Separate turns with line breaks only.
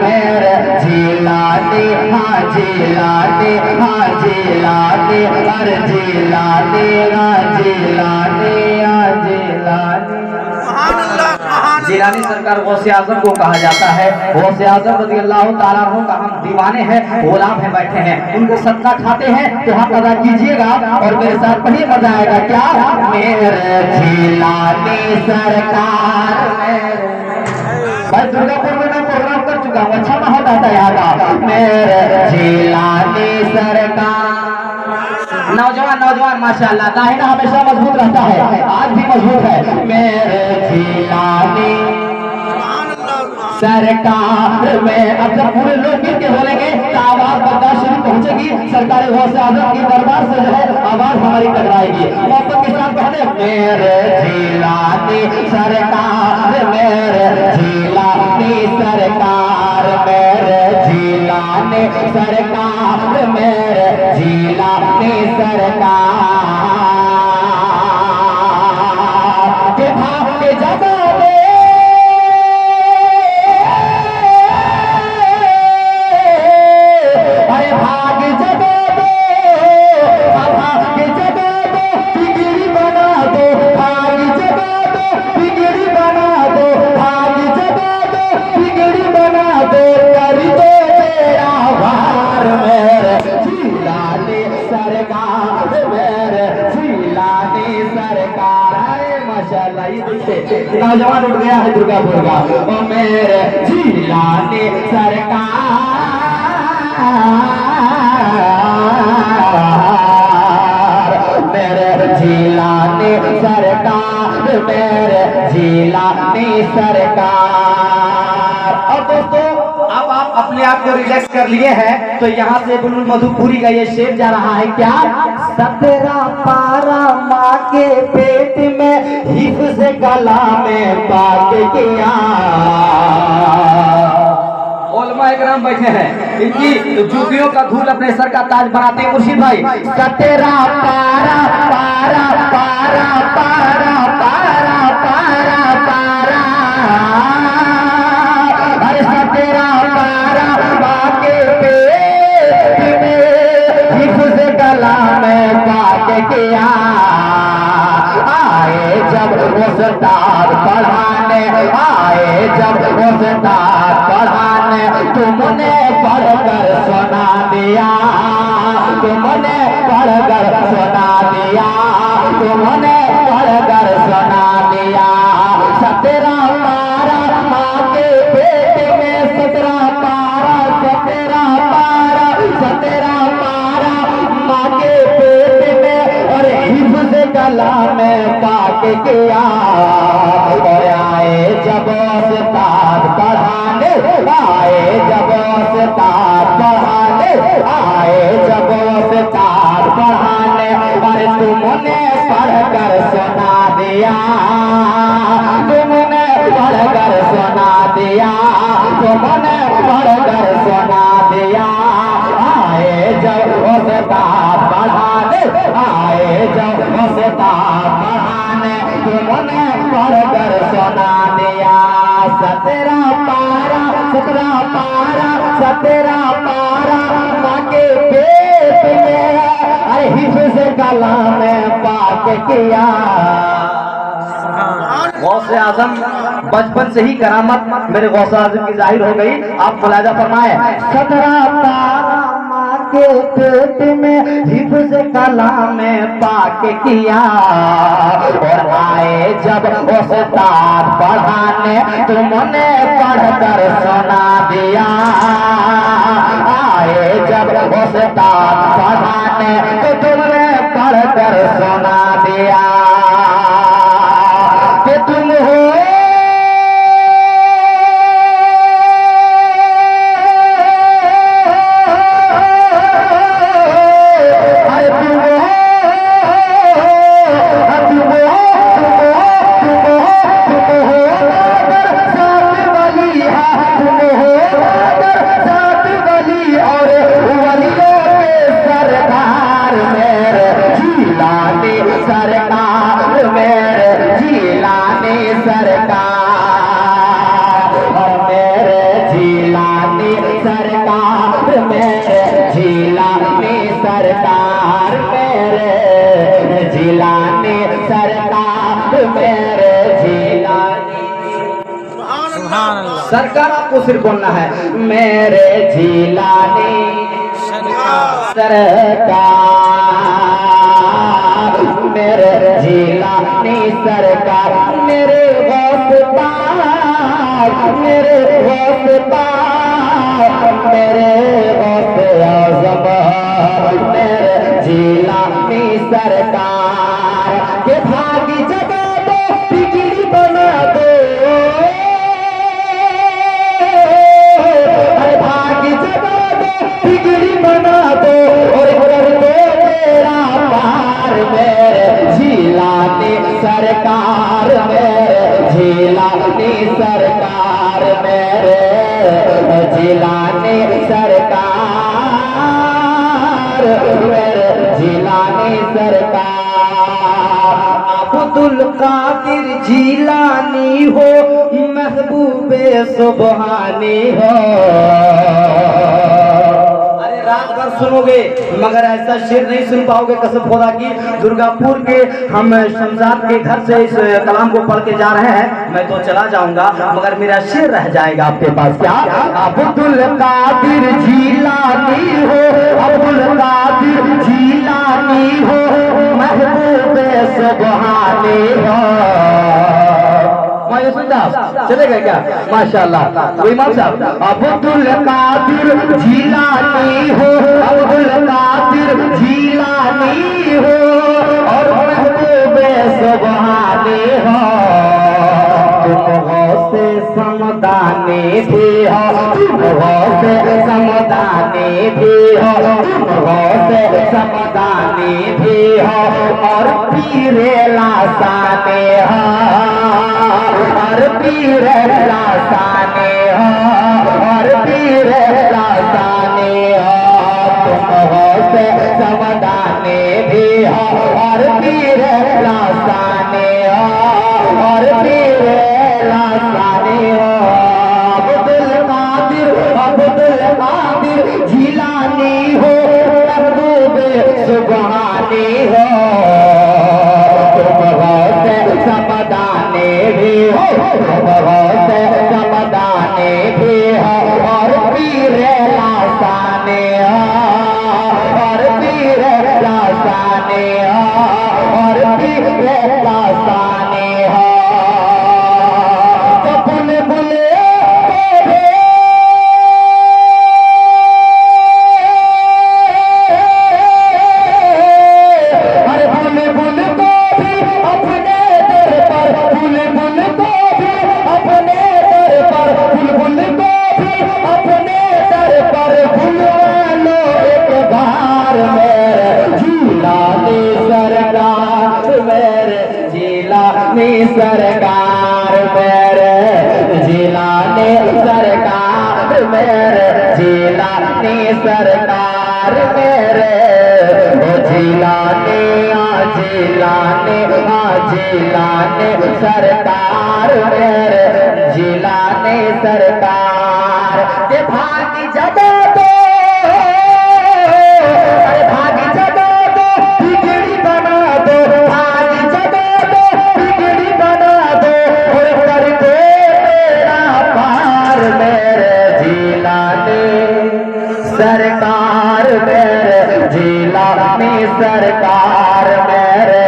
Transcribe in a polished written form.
मेरे जिलाने हाँ जिलाने हाँ जिलाने हर जिलाने हाँ जिलाने हाँ जिलाने। जिलानी सरकार गौसे आजम को कहा जाता है। गौसे आजम रज़ी अल्लाह ताला अन्हु का हम दीवाने हैं, गुलाम हैं, बैठे हैं, उनको सदका खाते हैं तो हाथ अदा कीजिएगा और मेरे साथ पढ़िए, मजा आएगा। क्या मेरे जिलानी सरकार, भाई दुर्गापुर में मैं प्रोग्राम कर चुका हूँ, अच्छा माहौल रहता है यहाँ का। मेरे जिलानी सरकार, नौजवान माशाल्लाह, दाहिना हमेशा मजबूत रहता है, आज भी मजबूत है। मेरे जिलानी सरकार में अब जब पूरे लोग मिलकर बोलेंगे तो आवाज बर्दाश्त शुरू पहुंचेगी, सरकार गौसे आजम की दरबार से जो है आवाज हमारी टकराएगी। मोहब्बत के साथ कहते मेरे जिलानी सरकार, मेरे जिलानी सरकार, मेरे जिलानी सरकार, मेरे जिलानी सरकार के भाव के जगह नौजवान उठ गया है दुर्गापुर का। ओ मेरे जिलानी सरकार, मेरे जिलानी सरकार, मेरे जिलानी सरकार। और दोस्तों अब आप अपने आप को रिलैक्स कर लिए हैं तो यहाँ से बुलबुल मधुपुरी का ये शेर जा रहा है। क्या 17 पारा माँ के पेट में हिफ्ज़ कला में पाक किया। उलमा इकराम बैठे हैं, इनकी जूतियों का धूल अपने सर का ताज बनाते हैं मुर्शिद भाई। 17 पारा पारा पारा पारा पारा पारा पारा, अरे 17 पारा माँ के पेट में हिफ्ज़ कला में पाक किया। आए जब उस्ताद पढ़ाने, आए जब उस्ताद पढ़ाने, तुमने पढ़कर सुना दिया, तुमने पढ़कर सुना दिया, तुमने पढ़कर सुना दिया। 17 पारा माँ के पेट में, 17 पारा 17 पारा 17 पारा माँ के पेट में और हिफ्ज़ कला में पाक किया। और आए जब उस्ताद पढ़ाने, आए जब उस्ताद पढ़ाने, आए जब उस्ताद पढ़ाने, अरे तुमने पढ़कर सुना दिया, तुमने पढ़कर सुना दिया, तुमने पढ़कर सुना दिया। आए जब उस्ताद पढ़ाने, आए जब उस्ताद पढ़ाने, तुमने पढ़कर सुना दिया। 17 पारा 17 पारा 17 पारा माँ के पेट में, अरे हिफ्ज़ कला में पाक किया। गौसे आजम बचपन से ही करामत मेरे गौसे आजम की जाहिर हो गई। आप मुलाजा फरमाए 17 पारा माँ के पेट में हिफ्ज़ कला में पाक किया। और आए जब उस्ताद पढ़ाने, तुमने पढ़कर सुना दिया। आए जब उस्ताद पढ़ाने तो तुमने पढ़कर सुना दिया कि तुम हो सरकार सरकार, मेरे जिलानी सरकार, मेरे जिलानी सरकार, मेरे जिलानी सरकार, मेरे जिलानी सरकार। आपको सिर्फ बोलना है मेरे जिलानी सरकार, मेरे जिलानी सरकार, मेरे वफादार, मेरे वफादार, मेरे वफादार, मेरे जिलानी सरकार के भागी जगा दो, बिजली बना दो, भागी जगा दो, बिजली बना दो और कर दो मेरा पार, मेरे जिलानी सरकार, मेरे जिलानी सरकार, मेरे जिलानी सरकार, मेरे जिलानी सरकार। अब्दुल कादिर जिलानी हो, महबूबे सुबहानी हो। अरे रात भर सुनोगे मगर ऐसा शेर नहीं सुन पाओगे कसम खुदा की। दुर्गापुर के हम शमजाद के घर से इस कलाम को पढ़ के जा रहे हैं। मैं तो चला जाऊंगा मगर मेरा शेर रह जाएगा आपके पास। क्या अब्दुल कादिर जिलानी हो, अब्दुल कादिर जिलानी हो, महबूबे सुबहानी हो। चलेगा क्या? माशाल्लाह। इमाम साहब अब्दुल कादिर जिलानी हो, अब्दुल कादिर जिलानी हो और महबूबे सुबहानी हो। तुम हो से समदानी भी हो, तुम हो से समदानी भी हो, तुम हो से समदानी भी हो और पीरे लासाने हो, और पीरे लासाने हो, और पीरे लासाने हो। तुम हो से समदानी भी हो और पीरे लासाने हो, और पीरे लासाने हो। अब्दुल कादिर, अब्दुल कादिर जिलानी हो, महबूबे सुबहानी हो। तुम हो से समदानी भी हो, तुम हो से समदानी भी हो और पीरे लासाने हो, और पीरे लासाने हो, और पीरे लासाने हो। तो बुले बुले सरकार, मेरे जिलानी सरकार, मेरे जिलानी सरकार, मेरे जिलानी जिलानी जिलानी सरकार, मेरे जिलानी सरकार के भागी जगा दो, भागी जगा दो, बिगड़ी बना दो, भागी जगा दो, बिगड़ी बना दो और कर दो मेरा पार, मेरे जिलानी सरकार, मेरे जिलानी सरकार, मेरे